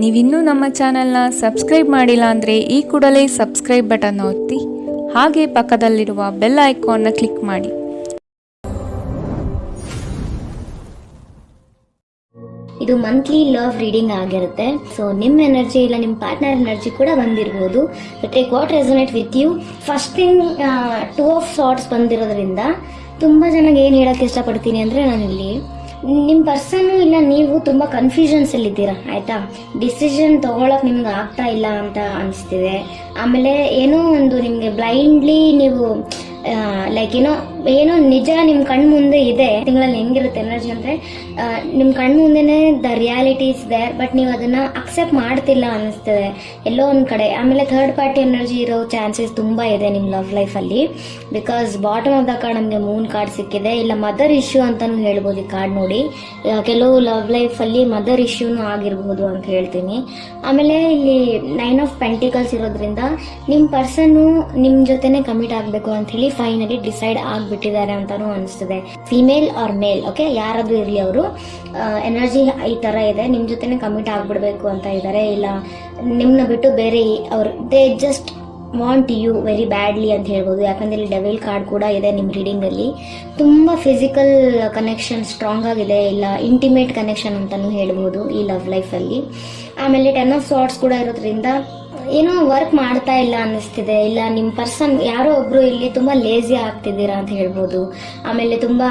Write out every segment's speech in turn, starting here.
ನೀವಿನ್ನೂ ನಮ್ಮ ಚಾನೆಲ್ನ ಸಬ್ಸ್ಕ್ರೈಬ್ ಮಾಡಿಲ್ಲ ಅಂದರೆ ಈ ಕೂಡಲೇ ಸಬ್ಸ್ಕ್ರೈಬ್ ಬಟನ್ ಒತ್ತಿ ಹಾಗೆ ಪಕ್ಕದಲ್ಲಿರುವ ಬೆಲ್ ಐಕಾನ್ನ ಕ್ಲಿಕ್ ಮಾಡಿ. ಇದು ಮಂತ್ಲಿ ಲವ್ ರೀಡಿಂಗ್ ಆಗಿರುತ್ತೆ. ಸೊ ನಿಮ್ಮ ಎನರ್ಜಿ ಇಲ್ಲ ನಿಮ್ಮ ಪಾರ್ಟ್ನರ್ ಎನರ್ಜಿ ಕೂಡ ಬಂದಿರಬಹುದು. Take what resonate with you. First thing 2 of swords ಬಂದಿರೋದ್ರಿಂದ ತುಂಬ ಜನಗೆ ಏನು ಹೇಳೋಕ್ಕೆ ಇಷ್ಟಪಡ್ತೀನಿ ಅಂದರೆ, ನಾನಿಲ್ಲಿ ನಿಮ್ಮ ಪರ್ಸನ್ನು ಇಲ್ಲ ನೀವು ತುಂಬ ಕನ್ಫ್ಯೂಷನ್ಸ್ ಅಲ್ಲಿ ಇದ್ದೀರಾ, ಆಯ್ತಾ. ಡಿಸಿಷನ್ ತಗೊಳಕ್ ನಿಮ್ಗೆ ಆಗ್ತಾ ಇಲ್ಲ ಅಂತ ಅನಿಸ್ತಿದೆ. ಆಮೇಲೆ ಏನೋ ಒಂದು ನಿಮಗೆ ಬ್ಲೈಂಡ್ಲಿ ನೀವು ಲೈಕ್ ಏನೋ ನಿಜ ನಿಮ್ಮ ಕಣ್ಣು ಮುಂದೆ ಇದೆ. ತಿಂಗಳಲ್ಲಿ ಹೆಂಗಿರುತ್ತೆ ಎನರ್ಜಿ ಅಂದರೆ, ನಿಮ್ಮ ಕಣ್ಣು ಮುಂದೆನೇ the reality is there, but ನೀವು ಅದನ್ನ ಅಕ್ಸೆಪ್ಟ್ ಮಾಡ್ತಿಲ್ಲ ಅನ್ನಿಸ್ತದೆ ಎಲ್ಲೋ ಒಂದು ಕಡೆ. ಆಮೇಲೆ ಥರ್ಡ್ ಪಾರ್ಟಿ ಎನರ್ಜಿ ಇರೋ ಚಾನ್ಸಸ್ ತುಂಬ ಇದೆ ನಿಮ್ಮ ಲವ್ ಲೈಫಲ್ಲಿ. Because bottom of the card ನಮಗೆ ಮೂನ್ ಕಾರ್ಡ್ ಸಿಕ್ಕಿದೆ. ಇಲ್ಲ ಮದರ್ ಇಶ್ಯೂ ಅಂತಾನು ಹೇಳ್ಬೋದು ಈ ಕಾರ್ಡ್ ನೋಡಿ. ಕೆಲವು ಲವ್ ಲೈಫಲ್ಲಿ ಮದರ್ ಇಶ್ಯೂನು ಆಗಿರ್ಬೋದು ಅಂತ ಹೇಳ್ತೀನಿ. ಆಮೇಲೆ ಇಲ್ಲಿ 9 ಆಫ್ ಪೆಂಟಿಕಲ್ಸ್ ಇರೋದ್ರಿಂದ ನಿಮ್ಮ ಪರ್ಸನ್ನು ನಿಮ್ಮ ಜೊತೆನೆ ಕಮಿಟ್ ಆಗಬೇಕು ಅಂತ ಹೇಳಿ ಫೈನಲಿ ಡಿಸೈಡ್ ಆಗ್ಬಿಟ್ಟಿದ್ದಾರೆ ಅಂತಾನು ಅನಿಸ್ತದೆ. ಫಿಮೇಲ್ ಆರ್ ಮೇಲ್, ಓಕೆ, ಯಾರಾದ್ರೂ ಇರಲಿ, ಅವರು ಎನರ್ಜಿ ಈ ತರ ಇದೆ, ನಿಮ್ ಜೊತೆನೆ ಕಮಿಟ್ ಆಗ್ಬಿಡ್ಬೇಕು ಅಂತ ಇದ್ದಾರೆ. ಇಲ್ಲ ನಿಮ್ನ ಬಿಟ್ಟು ಬೇರೆ ಅವ್ರು they just want you very badly ಅಂತ ಹೇಳ್ಬೋದು. ಯಾಕಂದ್ರೆ ಇಲ್ಲಿ ಡೆವಿಲ್ ಕಾರ್ಡ್ ಕೂಡ ಇದೆ ನಿಮ್ಮ ರೀಡಿಂಗ್ ಅಲ್ಲಿ. ತುಂಬಾ ಫಿಸಿಕಲ್ ಕನೆಕ್ಷನ್ ಸ್ಟ್ರಾಂಗ್ ಆಗಿದೆ, ಇಲ್ಲ ಇಂಟಿಮೇಟ್ ಕನೆಕ್ಷನ್ ಅಂತಾನು ಹೇಳ್ಬೋದು ಈ ಲವ್ ಲೈಫ್ ಅಲ್ಲಿ. ಆಮೇಲೆ 10 ಆಫ್ ಸಾರ್ಟ್ಸ್ ಕೂಡ ಇರೋದ್ರಿಂದ ಏನೋ ವರ್ಕ್ ಮಾಡ್ತಾ ಇಲ್ಲ ಅನ್ನಿಸ್ತಿದೆ. ಇಲ್ಲ ನಿಮ್ಮ ಪರ್ಸನ್ ಯಾರೋ ಒಬ್ರು ಇಲ್ಲಿ ತುಂಬಾ ಲೇಜಿ ಆಗ್ತಿದ್ದೀರಾ ಅಂತ ಹೇಳ್ಬೋದು. ಆಮೇಲೆ ತುಂಬಾ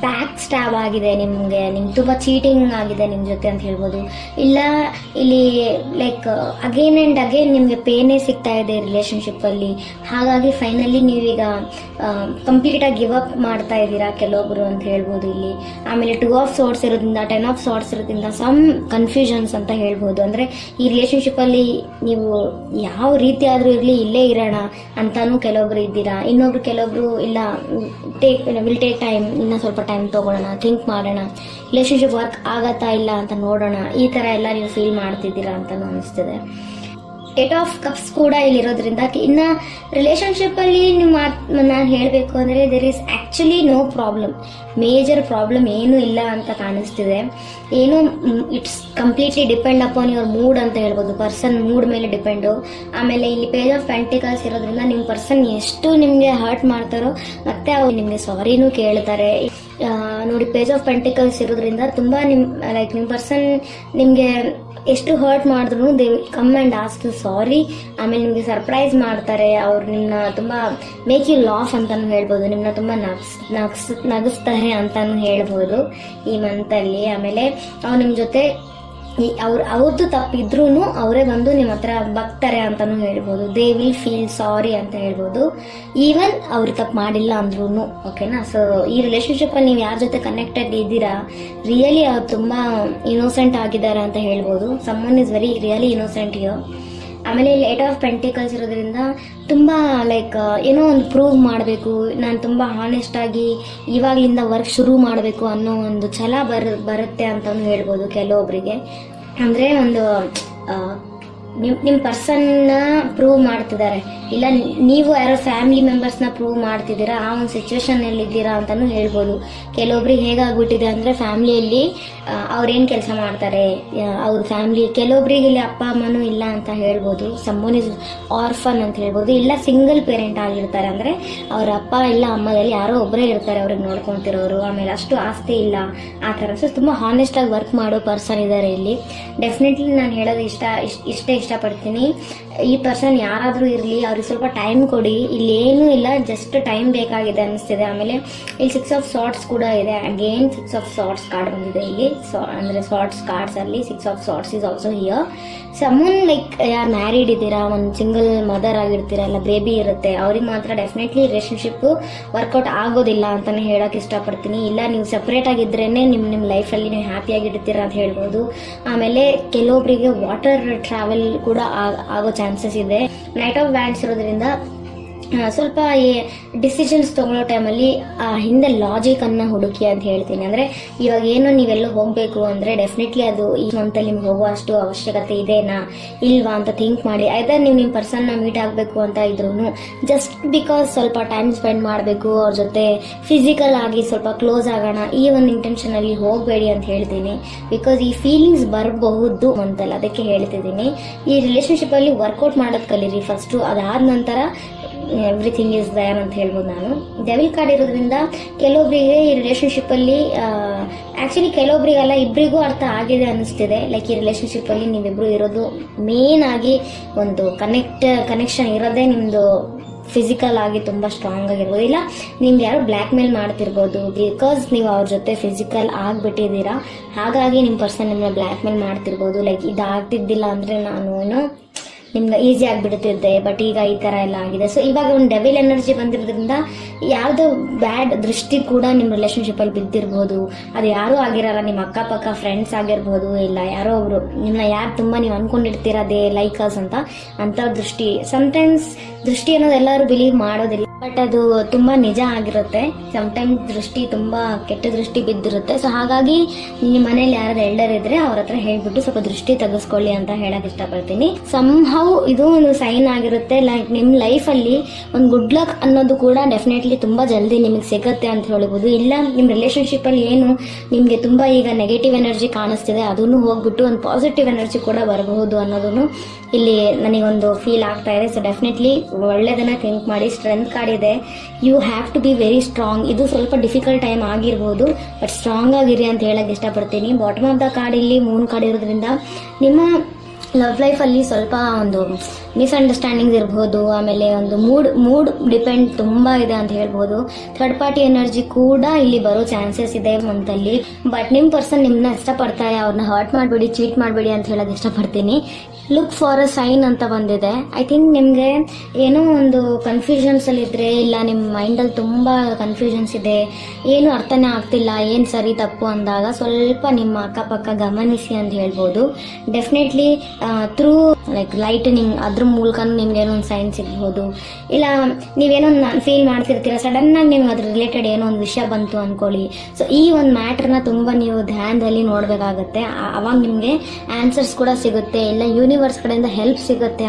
ಬ್ಯಾಕ್ ಸ್ಟ್ಯಾಬ್ ಆಗಿದೆ ನಿಮ್ಗೆ ತುಂಬಾ ಚೀಟಿಂಗ್ ಆಗಿದೆ ನಿಮ್ ಜೊತೆ ಅಂತ ಹೇಳ್ಬೋದು. ಇಲ್ಲ ಇಲ್ಲಿ ಲೈಕ್ ಅಗೇನ್ ಅಂಡ್ ಅಗೇನ್ ನಿಮ್ಗೆ ಪೇನೇ ಸಿಗ್ತಾ ಇದೆ ರಿಲೇಶನ್ಶಿಪ್ ಅಲ್ಲಿ. ಹಾಗಾಗಿ ಫೈನಲಿ ನೀವೀಗ ಕಂಪ್ಲೀಟ್ ಆಗಿ ಗಿವ್ ಅಪ್ ಮಾಡ್ತಾ ಇದ್ದೀರಾ ಕೆಲವೊಬ್ರು ಅಂತ ಹೇಳ್ಬೋದು ಇಲ್ಲಿ. ಆಮೇಲೆ 2 ಆಫ್ ಸಾರ್ಟ್ಸ್ ಇರೋದ್ರಿಂದ 10 ಆಫ್ ಸಾರ್ಟ್ಸ್ ಇರೋದ್ರಿಂದ ಸಮ್ ಕನ್ಫ್ಯೂಷನ್ಸ್ ಅಂತ ಹೇಳ್ಬೋದು. ಅಂದ್ರೆ ಈ ರಿಲೇಶನ್ಶಿಪ್ ಅಲ್ಲಿ ನೀವು ಯಾವ ರೀತಿ ಆದ್ರೂ ಇರ್ಲಿ ಇಲ್ಲೇ ಇರೋಣ ಅಂತಾನು ಕೆಲವೊಬ್ರು ಇದ್ದೀರಾ. ಇನ್ನೊಬ್ರು ಕೆಲವೊಬ್ರು ಇಲ್ಲ ವಿಲ್ ಟೇಕ್ ಟೈಮ್, ಇನ್ನ ಸ್ವಲ್ಪ ಟೈಮ್ ತಗೊಳ್ಳೋಣ, ಥಿಂಕ್ ಮಾಡೋಣ, ರಿಲೇಶನ್ಶಿಪ್ ವರ್ಕ್ ಆಗತ್ತಾ ಇಲ್ಲ ಅಂತ ನೋಡೋಣ, ಈ ತರ ಎಲ್ಲ ನೀವು ಫೀಲ್ ಮಾಡ್ತಿದ್ದೀರಾ ಅಂತಾನು ಅನಿಸ್ತದೆ. 8 ಆಫ್ ಕಪ್ಸ್ ಕೂಡ ಇಲ್ಲಿರೋದ್ರಿಂದ ಇನ್ನ ರಿಲೇಶನ್ಶಿಪ್ ಅಲ್ಲಿ ನಾನು ಹೇಳಬೇಕು ಅಂದ್ರೆ there is actually no problem, major problem ಏನು ಇಲ್ಲ ಅಂತ ಕಾಣಿಸ್ತಿದೆ. ಏನು it's completely depend upon your mood ಅಂತ ಹೇಳ್ಬೋದು, ಪರ್ಸನ್ ಮೂಡ್ ಮೇಲೆ ಡಿಪೆಂಡು. ಆಮೇಲೆ ಇಲ್ಲಿ ಪೇಜ್ ಆಫ್ ಪೆಂಟಿಕಲ್ಸ್ ಇರೋದ್ರಿಂದ ನಿಮ್ಮ ಪರ್ಸನ್ ಎಷ್ಟು ನಿಮ್ಗೆ ಹರ್ಟ್ ಮಾಡ್ತಾರೋ ಮತ್ತೆ ಅವ್ರು ನಿಮ್ಗೆ ಸಾರಿನೂ ಕೇಳ್ತಾರೆ ನೋಡಿ. ಪೇಜ್ ಆಫ್ ಪೆಂಟಿಕಲ್ಸ್ ಇರೋದ್ರಿಂದ ತುಂಬಾ ನಿಮ್ಮ ಪರ್ಸನ್ ನಿಮ್ಗೆ ಎಷ್ಟು ಹರ್ಟ್ ಮಾಡಿದ್ರು they come and ask you sorry. ಆಮೇಲೆ ನಿಮ್ಗೆ ಸರ್ಪ್ರೈಸ್ ಮಾಡ್ತಾರೆ, ಅವ್ರು ನಿಮ್ನ ತುಂಬಾ ಮೇಕ್ ಯು ಲಾಫ್ ಅಂತಾನು ಹೇಳ್ಬೋದು, ನಿಮ್ನ ತುಂಬಾ ನಗಿಸ್ತಾರೆ ಅಂತಾನು ಹೇಳ್ಬೋದು ಈ ಮಂತ್ ಅಲ್ಲಿ. ಆಮೇಲೆ ಅವ್ರು ನಿಮ್ ಜೊತೆ ಅವ್ರದ್ದು ತಪ್ಪಿದ್ರು ಅವರೇ ಬಂದು ನಿಮ್ಮ ಹತ್ರ ಬಗ್ತಾರೆ ಅಂತಾನು ಹೇಳ್ಬೋದು. ದೇ ವಿಲ್ ಫೀಲ್ ಸಾರಿ ಅಂತ ಹೇಳ್ಬೋದು, ಈವನ್ ಅವ್ರು ತಪ್ಪು ಮಾಡಿಲ್ಲ ಅಂದ್ರೂ, ಓಕೆನಾ. ಸೊ ಈ ರಿಲೇಶನ್ಶಿಪ್ ಅಲ್ಲಿ ನೀವು ಯಾರ ಜೊತೆ ಕನೆಕ್ಟೆಡ್ ಇದ್ದೀರಾ, ರಿಯಲಿ ಅವ್ರು ತುಂಬಾ ಇನ್ನೋಸೆಂಟ್ ಆಗಿದ್ದಾರೆ ಅಂತ ಹೇಳ್ಬೋದು. Someone is very really innocent you. ಆಮೇಲೆ ಇಲ್ಲಿ 8 ಆಫ್ ಪೆಂಟಿಕಲ್ಸ್ ಇರೋದ್ರಿಂದ ತುಂಬಾ ಲೈಕ್ ಏನೋ ಒಂದು ಪ್ರೂವ್ ಮಾಡಬೇಕು, ನಾನು ತುಂಬಾ ಹಾನೆಸ್ಟ್ ಆಗಿ ಇವಾಗ್ಲಿಂದ ವರ್ಕ್ ಶುರು ಮಾಡಬೇಕು ಅನ್ನೋ ಒಂದು ಛಲ ಬರುತ್ತೆ ಅಂತಾನು ಹೇಳ್ಬೋದು ಕೆಲವೊಬ್ಬರಿಗೆ. ಅಂದ್ರೆ ಒಂದು ನಿಮ್ಮ ಪರ್ಸನ್ನ ಪ್ರೂವ್ ಮಾಡ್ತಿದ್ದಾರೆ, ಇಲ್ಲ ನೀವು ಯಾರೋ ಫ್ಯಾಮಿಲಿ ಮೆಂಬರ್ಸ್ನ ಪ್ರೂವ್ ಮಾಡ್ತಿದ್ದೀರಾ, ಆ ಒಂದು ಸಿಚುವೇಶನ್ ಅಲ್ಲಿ ಇದ್ದೀರಾ ಅಂತಾನು ಹೇಳ್ಬೋದು. ಕೆಲವೊಬ್ರಿಗೆ ಹೇಗಾಗ್ಬಿಟ್ಟಿದೆ ಅಂದ್ರೆ ಫ್ಯಾಮಿಲಿಯಲ್ಲಿ ಅವ್ರೇನ್ ಕೆಲಸ ಮಾಡ್ತಾರೆ ಅವ್ರ ಫ್ಯಾಮಿಲಿ, ಕೆಲವೊಬ್ರಿಗೆ ಇಲ್ಲಿ ಅಪ್ಪ ಅಮ್ಮನೂ ಇಲ್ಲ ಅಂತ ಹೇಳ್ಬೋದು, ಸಮ್ಮನ್ ಇಸ್ ಆರ್ಫನ್ ಅಂತ ಹೇಳ್ಬೋದು. ಇಲ್ಲ ಸಿಂಗಲ್ ಪೇರೆಂಟ್ ಆಗಿರ್ತಾರೆ, ಅಂದ್ರೆ ಅವ್ರ ಅಪ್ಪ ಇಲ್ಲ ಅಮ್ಮದಲ್ಲಿ ಯಾರೋ ಒಬ್ಬರೇ ಇರ್ತಾರೆ ಅವ್ರಿಗೆ ನೋಡ್ಕೊಂತಿರೋರು, ಆಮೇಲೆ ಅಷ್ಟು ಆಸ್ತಿ ಇಲ್ಲ ಆ ಥರ. ಸೊ ತುಂಬಾ ಹಾನೆಸ್ಟ್ ಆಗಿ ವರ್ಕ್ ಮಾಡೋ ಪರ್ಸನ್ ಇದ್ದಾರೆ ಇಲ್ಲಿ. ಡೆಫಿನೆಟ್ಲಿ ನಾನು ಹೇಳೋದು ಇಷ್ಟಪಡ್ತೀನಿ, ಈ ಪರ್ಸನ್ ಯಾರಾದ್ರೂ ಇರಲಿ ಅವ್ರಿಗೆ ಸ್ವಲ್ಪ ಟೈಮ್ ಕೊಡಿ. ಇಲ್ಲಿ ಏನೂ ಇಲ್ಲ, ಜಸ್ಟ್ ಟೈಮ್ ಬೇಕಾಗಿದೆ ಅನಿಸ್ತಿದೆ. ಆಮೇಲೆ ಇಲ್ಲಿ 6 ಆಫ್ ಸಾರ್ಟ್ಸ್ ಕೂಡ ಇದೆ, ಅಗೇನ್ 6 ಆಫ್ ಸಾರ್ಟ್ಸ್ ಕಾರ್ಡ್ ಬಂದಿದೆ ಇಲ್ಲಿ. ಅಂದ್ರೆ ಸಾರ್ಟ್ಸ್ ಕಾರ್ಡ್ಸ್ ಅಲ್ಲಿ 6 of swords is also here. Someone like ಯಾರು ಮ್ಯಾರಿಡ್ ಇದ್ದೀರಾ, ಒಂದು ಸಿಂಗಲ್ ಮದರ್ ಆಗಿರ್ತೀರಾ, ಇಲ್ಲ ಬೇಬಿ ಇರುತ್ತೆ, ಅವ್ರಿಗೆ ಮಾತ್ರ ಡೆಫಿನೆಟ್ಲಿ ರಿಲೇಶನ್ಶಿಪ್ ವರ್ಕೌಟ್ ಆಗೋದಿಲ್ಲ ಅಂತಾನೆ ಹೇಳಕ್ ಇಷ್ಟಪಡ್ತೀನಿ. ಇಲ್ಲ ನೀವು ಸೆಪರೇಟ್ ಆಗಿದ್ರೇನೆ ನಿಮ್ಮ ಲೈಫಲ್ಲಿ ನೀವು ಹ್ಯಾಪಿಯಾಗಿರ್ತೀರಾ ಅಂತ ಹೇಳ್ಬೋದು. ಆಮೇಲೆ ಕೆಲವೊಬ್ಬರಿಗೆ ವಾಟರ್ ಟ್ರಾವೆಲ್ ಕೂಡ ಆಗೋ ಚಾನ್ಸಸ್ ಇದೆ. ನೈಟ್ ಆಫ್ ವ್ಯಾಂಡ್ಸ್ ಇರೋದ್ರಿಂದ ಸ್ವಲ್ಪ ಡಿಸಿಷನ್ಸ್ ತಗೊಳ್ಳೋ ಟೈಮಲ್ಲಿ ಹಿಂದೆ ಲಾಜಿಕ್ ಅನ್ನ ಹುಡುಕಿ ಅಂತ ಹೇಳ್ತೀನಿ. ಅಂದ್ರೆ ಇವಾಗ ಏನೋ ನೀವೆಲ್ಲ ಹೋಗ್ಬೇಕು ಅಂದ್ರೆ ಡೆಫಿನೆಟ್ಲಿ ಅದು ಈ ಮಂತಲ್ಲಿ ನಿಮ್ಗೆ ಹೋಗುವಷ್ಟು ಅವಶ್ಯಕತೆ ಇದೆನಾ ಇಲ್ವಾ ಅಂತ ಥಿಂಕ್ ಮಾಡಿ. ಐದರ್ ನೀವು ನಿಮ್ಮ ಪರ್ಸನ್ನ ಮೀಟ್ ಆಗಬೇಕು ಅಂತ ಇದ್ರು ಜಸ್ಟ್ ಬಿಕಾಸ್ ಸ್ವಲ್ಪ ಟೈಮ್ ಸ್ಪೆಂಡ್ ಮಾಡಬೇಕು ಅವ್ರ ಜೊತೆ ಫಿಸಿಕಲ್ ಆಗಿ ಸ್ವಲ್ಪ ಕ್ಲೋಸ್ ಆಗೋಣ ಈ ಒಂದು ಇಂಟೆನ್ಷನ್ ಅಲ್ಲಿ ಹೋಗಬೇಡಿ ಅಂತ ಹೇಳ್ತೀನಿ. ಬಿಕಾಸ್ ಈ ಫೀಲಿಂಗ್ಸ್ ಬರಬಹುದು ಅಂತಲ್ಲ, ಅದಕ್ಕೆ ಹೇಳ್ತಿದ್ದೀನಿ. ಈ ರಿಲೇಶನ್ಶಿಪ್ ಅಲ್ಲಿ ವರ್ಕೌಟ್ ಮಾಡೋದು ಕಲೀರಿ ಫಸ್ಟ್, ಅದಾದ ನಂತರ ಎವ್ರಿಥಿಂಗ್ ಇಸ್ ದಯರ್ ಅಂತ ಹೇಳ್ಬೋದು ನಾನು. ಡೆವಿಲ್ ಕಾರ್ಡ್ ಇರೋದ್ರಿಂದ ಕೆಲವೊಬ್ಬರಿಗೆ ಈ ರಿಲೇಶನ್ಶಿಪ್ ಅಲ್ಲಿ ಆಕ್ಚುಲಿ ಕೆಲವೊಬ್ಬರಿಗೆಲ್ಲ ಇಬ್ಬರಿಗೂ ಅರ್ಥ ಆಗಿದೆ ಅನಿಸ್ತಿದೆ. ಲೈಕ್ ಈ ರಿಲೇಶನ್ಶಿಪ್ ಅಲ್ಲಿ ನೀವಿಬ್ರು ಇರೋದು ಮೇನ್ ಆಗಿ ಒಂದು ಕನೆಕ್ಷನ್ ಇರೋದೇ ನಿಮ್ದು ಫಿಸಿಕಲ್ ಆಗಿ ತುಂಬಾ ಸ್ಟ್ರಾಂಗ್ ಆಗಿರ್ಬೋದು, ಇಲ್ಲ ನಿಮ್ಗೆ ಯಾರು ಬ್ಲ್ಯಾಕ್ ಮೇಲ್ ಮಾಡ್ತಿರ್ಬೋದು ಬಿಕಾಸ್ ನೀವು ಅವ್ರ ಜೊತೆ ಫಿಸಿಕಲ್ ಆಗ್ಬಿಟ್ಟಿದ್ದೀರಾ. ಹಾಗಾಗಿ ನಿಮ್ಮ ಪರ್ಸನ್ ನಿಮ್ಮನ್ನ ಬ್ಲ್ಯಾಕ್ ಮೇಲ್ ಮಾಡ್ತಿರ್ಬೋದು. ಲೈಕ್ ಇದಾಗ್ತಿದ್ದಿಲ್ಲ ಅಂದ್ರೆ ನಾನು ಏನೋ ನಿಮ್ಗೆ ಈಸಿ ಆಗಿಬಿಡ್ತಿದ್ದೆ, ಬಟ್ ಈಗ ಈ ಥರ ಎಲ್ಲ ಆಗಿದೆ. ಸೊ ಇವಾಗ ಒಂದು ಡೆವಿಲ್ ಎನರ್ಜಿ ಬಂದಿರೋದ್ರಿಂದ ಯಾವುದೋ ಬ್ಯಾಡ್ ದೃಷ್ಟಿ ಕೂಡ ನಿಮ್ಮ ರಿಲೇಶನ್ಶಿಪ್ಪಲ್ಲಿ ಬಿದ್ದಿರ್ಬೋದು. ಅದು ಯಾರೂ ಆಗಿರಲ್ಲ, ನಿಮ್ಮ ಅಕ್ಕಪಕ್ಕ ಫ್ರೆಂಡ್ಸ್ ಆಗಿರ್ಬೋದು, ಇಲ್ಲ ಯಾರೋ ಒಬ್ರು ನಿಮ್ಮನ್ನ ಯಾರು ತುಂಬ ನೀವು ಅನ್ಕೊಂಡಿರ್ತೀರದೇ ಲೈಕರ್ಸ್ ಅಂತ ದೃಷ್ಟಿ. ಸಮಟೈಮ್ಸ್ ದೃಷ್ಟಿ ಅನ್ನೋದು ಎಲ್ಲರೂ ಬಿಲೀವ್ ಮಾಡೋದಿಲ್ಲ, ಬಟ್ ಅದು ತುಂಬಾ ನಿಜ ಆಗಿರುತ್ತೆ. ಸಮಟೈಮ್ಸ್ ದೃಷ್ಟಿ ತುಂಬಾ ಕೆಟ್ಟ ದೃಷ್ಟಿ ಬಿದ್ದಿರುತ್ತೆ. ಸೊ ಹಾಗಾಗಿ ನಿಮ್ಮ ಮನೇಲಿ ಯಾರಾದ್ರೂ ಎಲ್ಡರ್ ಇದ್ರೆ ಅವ್ರ ಹತ್ರ ಹೇಳ್ಬಿಟ್ಟು ಸ್ವಲ್ಪ ದೃಷ್ಟಿ ತೆಗೆಸ್ಕೊಳ್ಳಿ ಅಂತ ಹೇಳಕ್ ಇಷ್ಟಪಡ್ತೀನಿ. ಸಂಹೌ ಇದು ಒಂದು ಸೈನ್ ಆಗಿರುತ್ತೆ. ಲೈಕ್ ನಿಮ್ಮ ಲೈಫಲ್ಲಿ ಒಂದು ಗುಡ್ ಲಕ್ ಅನ್ನೋದು ಕೂಡ ಡೆಫಿನೆಟ್ಲಿ ತುಂಬಾ ಜಲ್ದಿ ನಿಮಗೆ ಸಿಗುತ್ತೆ ಅಂತ ಹೇಳ್ಬೋದು. ಇಲ್ಲ ನಿಮ್ಮ ರಿಲೇಶನ್ಶಿಪ್ ಅಲ್ಲಿ ಏನು ನಿಮ್ಗೆ ತುಂಬಾ ಈಗ ನೆಗೆಟಿವ್ ಎನರ್ಜಿ ಕಾಣಿಸ್ತಿದೆ ಅದನ್ನು ಹೋಗ್ಬಿಟ್ಟು ಒಂದು ಪಾಸಿಟಿವ್ ಎನರ್ಜಿ ಕೂಡ ಬರಬಹುದು ಅನ್ನೋದನ್ನು ಇಲ್ಲಿ ನನಗೊಂದು ಫೀಲ್ ಆಗ್ತಾ ಇದೆ. ಸೊ ಡೆಫಿನೆಟ್ಲಿ ಒಳ್ಳೆದನ್ನ ಥಿಂಕ್ ಮಾಡಿ. ಸ್ಟ್ರೆಂತ್ ಕಾರ್ಡ್ ಇದೆ, you have to be very strong. ಇದು ಸ್ವಲ್ಪ ಡಿಫಿಕಲ್ಟ್ ಟೈಮ್ ಆಗಿರ್ಬೋದು, ಬಟ್ ಸ್ಟ್ರಾಂಗ್ ಆಗಿರಿ ಅಂತ ಹೇಳಕ್ ಇಷ್ಟಪಡ್ತೀನಿ. ಬಾಟಮ್ ಆಫ್ ದ ಕಾರ್ಡ್ ಇಲ್ಲಿ ಮೂನ್ ಕಾರ್ಡ್ ಇರೋದ್ರಿಂದ ನಿಮ್ಮ ಲವ್ ಲೈಫಲ್ಲಿ ಸ್ವಲ್ಪ ಒಂದು ಮಿಸ್ಅಂಡರ್ಸ್ಟ್ಯಾಂಡಿಂಗ್ಸ್ ಇರ್ಬೋದು, ಆಮೇಲೆ ಒಂದು ಮೂಡ್ ಡಿಪೆಂಡ್ ತುಂಬಾ ಇದೆ ಅಂತ ಹೇಳ್ಬೋದು. ಥರ್ಡ್ ಪಾರ್ಟಿ ಎನರ್ಜಿ ಕೂಡ ಇಲ್ಲಿ ಬರೋ ಚಾನ್ಸಸ್ ಇದೆ ಮಂತಲ್ಲಿ. ಬಟ್ ನಿಮ್ಮ ಪರ್ಸನ್ ನಿಮ್ಮನ್ನ ಇಷ್ಟಪಡ್ತಾರೆ, ಅವ್ರನ್ನ ಹರ್ಟ್ ಮಾಡಬೇಡಿ, ಚೀಟ್ ಮಾಡಬೇಡಿ ಅಂತ ಹೇಳೋದು ಇಷ್ಟಪಡ್ತೀನಿ. ಲುಕ್ ಫಾರ್ ಅ ಸೈನ್ ಅಂತ ಬಂದಿದೆ. ಐ ಥಿಂಕ್ ನಿಮಗೆ ಏನೋ ಒಂದು ಕನ್ಫ್ಯೂಷನ್ಸ್ ಅಲ್ಲಿ ಇದ್ರೆ, ಇಲ್ಲ ನಿಮ್ಮ ಮೈಂಡಲ್ಲಿ ತುಂಬಾ ಕನ್ಫ್ಯೂಷನ್ಸ್ ಇದೆ, ಏನು ಅರ್ಥನೇ ಆಗ್ತಿಲ್ಲ, ಏನು ಸರಿ ತಪ್ಪು ಅಂದಾಗ ಸ್ವಲ್ಪ ನಿಮ್ಮ ಅಕ್ಕಪಕ್ಕ ಗಮನಿಸಿ ಅಂತ ಹೇಳ್ಬೋದು. ಡೆಫಿನೆಟ್ಲಿ ಥ್ರೂ ಲೈಕ್ ಲೈಟನಿಂಗ್ ಅದ್ರ ಮೂಲಕ ನಿಮ್ಗೆ ಏನೋ ಒಂದು ಸೈನ್ ಸಿಗ್ಬೋದು. ಇಲ್ಲ ನೀವೇನೋ ಫೀಲ್ ಮಾಡ್ತಿರ್ತೀರ, ಸಡನ್ ಆಗಿ ನಿಮ್ಗೆ ಅದ್ರ ರಿಲೇಟೆಡ್ ಏನೋ ಒಂದು ವಿಷಯ ಬಂತು ಅನ್ಕೊಳ್ಳಿ. ಸೊ ಈ ಒಂದು ಮ್ಯಾಟರ್ನ ತುಂಬಾ ನೀವು ಧ್ಯಾನದಲ್ಲಿ ನೋಡ್ಬೇಕಾಗತ್ತೆ. ಅವಾಗ ನಿಮ್ಗೆ ಆನ್ಸರ್ಸ್ ಕೂಡ ಸಿಗುತ್ತೆ, ಇಲ್ಲ ಯೂನಿವರ್ಸ್ ಕಡೆಯಿಂದ ಹೆಲ್ಪ್ ಸಿಗುತ್ತೆ.